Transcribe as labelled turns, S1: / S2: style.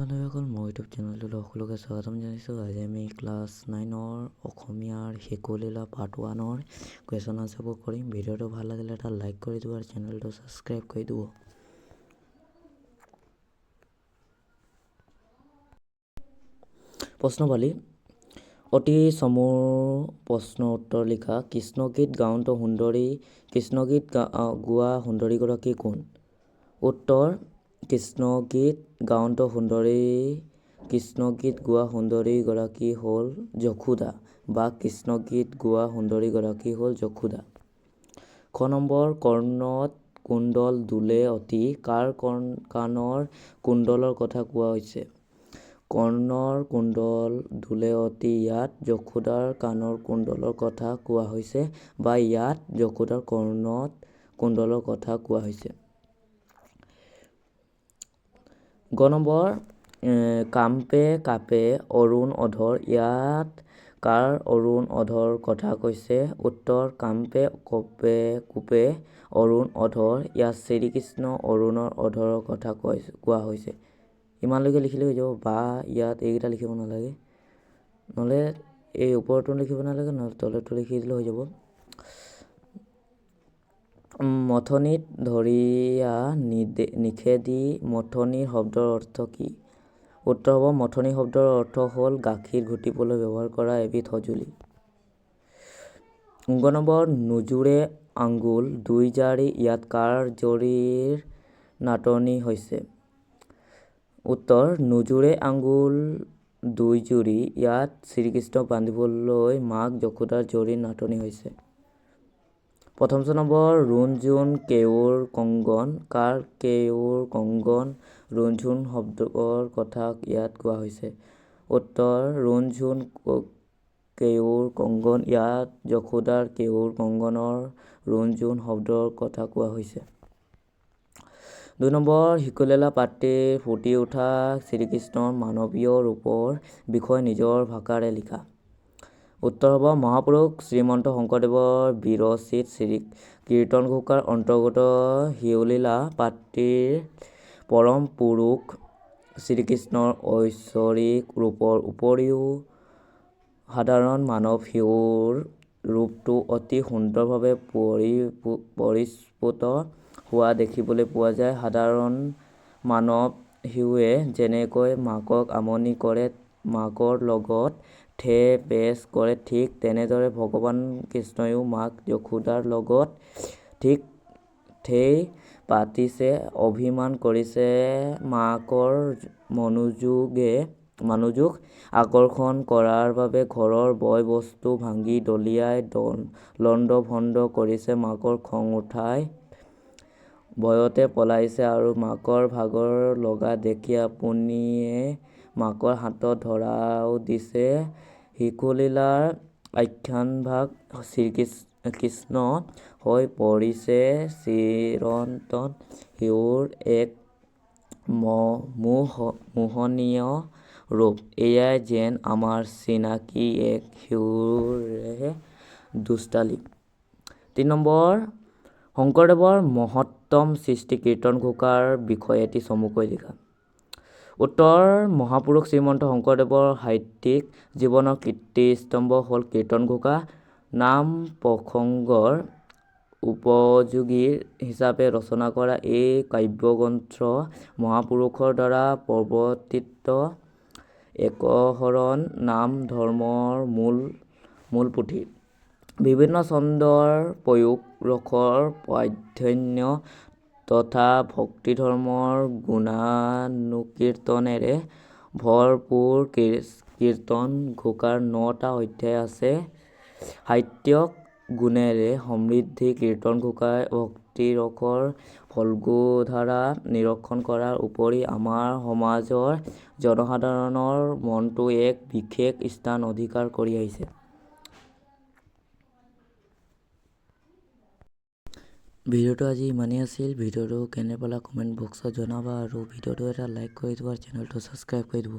S1: বান্ধৱীসকল, মোৰ ইউটিউব চেনেলটোলৈ সকলোকে স্বাগতম জনাইছোঁ। আজি আমি ক্লাছ 9ৰ অসমীয়াৰ শিশুলীলা পাৰ্ট 1ৰ কুৱেশ্যন আনচাৰবোৰ কৰিম। ভিডিঅ'টো ভাল লাগিলে এটা লাইক কৰি দিব আৰু চেনেলটো ছাবস্ক্ৰাইব কৰি দিব। প্ৰশ্নৱালী অতি চমুৰ প্ৰশ্ন উত্তৰ লিখা। কৃষ্ণগীত গাওঁতো সুন্দৰী কৃষ্ণগীত গোৱা সুন্দৰীগৰাকী কোন? উত্তৰ কৃষ্ণগীত গাওঁতো কৃষ্ণগীত গোৱা সুন্দৰীগৰাকী হ'ল যশোদা বা কৃষ্ণগীত গোৱা সুন্দৰীগৰাকী হ'ল যশোদা। খ নম্বৰ কৰ্ণত কুণ্ডল দোলে অতি কাৰ কাণৰ কুণ্ডলৰ কথা কোৱা হৈছে? কৰ্ণৰ কুণ্ডল দোলে অতি ইয়াত যশোদাৰ কাণৰ কুণ্ডলৰ কথা কোৱা হৈছে বা ইয়াত যশোদাৰ কৰ্ণত কুণ্ডলৰ কথা কোৱা হৈছে। গ নম্বৰ কাম্পে কাপে অৰুণ অধৰ ইয়াত কাৰ অৰুণ অধৰ কথা কৈছে? উত্তৰ কাম্পে কোপে অৰুণ অধৰ ইয়াত শ্ৰীকৃষ্ণ অৰুণৰ অধৰৰ কথা কোৱা হৈছে। ইমানলৈকে লিখিলে হৈ যাব বা ইয়াত এইকেইটা লিখিব নালাগে, নহ'লে এই ওপৰতো লিখিব নালাগে, নহ'লে তলতো লিখি দিলে হৈ যাব। মথনিত ধৰিয়া নিষেধি মথনি শব্দৰ অৰ্থ কি? উত্তৰ হ'ব মথনি শব্দৰ অৰ্থ হ'ল গাখীৰ ঘুটিবলৈ ব্যৱহাৰ কৰা এবিধ সঁজুলি। গ নম্বৰ নোজোৰে আঙুল দুই জাৰি ইয়াত কাৰ জৰীৰ নাটনি হৈছে? উত্তৰ নোজোৰে আঙুল দুই জুৰি ইয়াত শ্ৰীকৃষ্ণক বান্ধিবলৈ মাক যশোদাৰ জৰীৰ নাটনি হৈছে। প্ৰথম নম্বৰ ৰুণ-জুণ কেওঁৰ কংগন কাৰ কেওঁৰ কংগন ৰুণ-জুণ শব্দৰ কথা ইয়াত কোৱা হৈছে? উত্তৰ ৰুণ-জুণ কেওঁৰ কংগন ইয়াত যশোদাৰ কেওঁৰ কংগনৰ ৰুণ-জুণ শব্দৰ কথা কোৱা হৈছে। ২ নম্বৰ শিশুলীলা পাঠটিৰ ফুটি উঠা শ্ৰীকৃষ্ণৰ মানৱীয় ৰূপৰ বিষয়ে নিজৰ ভাষাৰে লিখা। উত্তৰ হ'ব মহাপুৰুষ শ্ৰীমন্ত শংকৰদেৱৰ বিৰচিত কীৰ্তন ঘোষাৰ অন্তৰ্গত শিশুলীলা পাঠটিৰ পৰম পুৰুষ শ্ৰীকৃষ্ণৰ ঐশ্বৰিক ৰূপৰ উপৰিও সাধাৰণ মানৱ শিশুৰ ৰূপটো অতি সুন্দৰভাৱে পৰিস্ফুট হোৱা দেখিবলৈ পোৱা যায়। সাধাৰণ মানৱ শিশুৱে যেনেকৈ মাকক আমনি কৰে, মাকৰ লগত ঠেহ পেচ কৰে, ঠিক তেনেদৰে ভগৱান কৃষ্ণইও মাক যশোদাৰ লগত ঠিক ঠেহ পাতিছে, অভিমান কৰিছে। মাকৰ মনোযোগ আকৰ্ষণ কৰাৰ বাবে ঘৰৰ বয় বস্তু ভাঙি দলিয়াই লণ্ড-ভণ্ড কৰিছে, মাকৰ খং উঠাই ভয়তে পলাইছে আৰু মাকৰ ভাগৰ লগা দেখি আপুনিয়ে মাকৰ হাতত ধৰাও দিছে। শিশুলীলাৰ আখ্যানভাগ কৃষ্ণ হৈ পৰিছে চিৰন্তন শিশুৰ এক মোহনীয় ৰূপ। এয়াই যেন আমাৰ চিনাকি এক শিশুৰে দুষ্টালি। ৩ নম্বৰ শংকৰদেৱৰ মহত্তম সৃষ্টি কীৰ্তন ঘোষাৰ বিষয়ে এটি চমুকৈ লিখা। উত্তৰ মহাপুৰুষ শ্ৰীমন্ত শংকৰদেৱৰ সাহিত্যিক জীৱনৰ কীৰ্তিস্তম্ভ হ'ল কীৰ্তন ঘোষা। নাম প্ৰসংগৰ উপযোগী হিচাপে ৰচনা কৰা এই কাব্যগ্ৰন্থ মহাপুৰুষৰ দ্বাৰা প্ৰৱৰ্তিত একশৰণ নাম ধৰ্মৰ মূল পুথি। বিভিন্ন ছন্দৰ প্ৰয়োগ ৰসৰ প্ৰাধান্য তথা ভক্তিধৰ্মৰ গুণানুকীৰ্তনেৰে ভৰপূৰ কীৰ্তন ঘোষাৰ 9টা অধ্যায় আছে। সাহিত্যিক গুণেৰে সমৃদ্ধ কীৰ্তন ঘোষাই ভক্তিৰসৰ ফল্গুধাৰা নিৰীক্ষণ কৰাৰ উপৰি আমাৰ সমাজৰ জনসাধাৰণৰ মনতো এক বিশেষ স্থান অধিকাৰ কৰি আহিছে। ভিডিঅ'টো আজি ইমানেই আছিল। ভিডিঅ'টো কেনে পালা কমেণ্ট বক্সত জনাবা আৰু ভিডিঅ'টো এটা লাইক কৰি দিব আৰু চেনেলটো ছাবস্ক্ৰাইব কৰি দিব।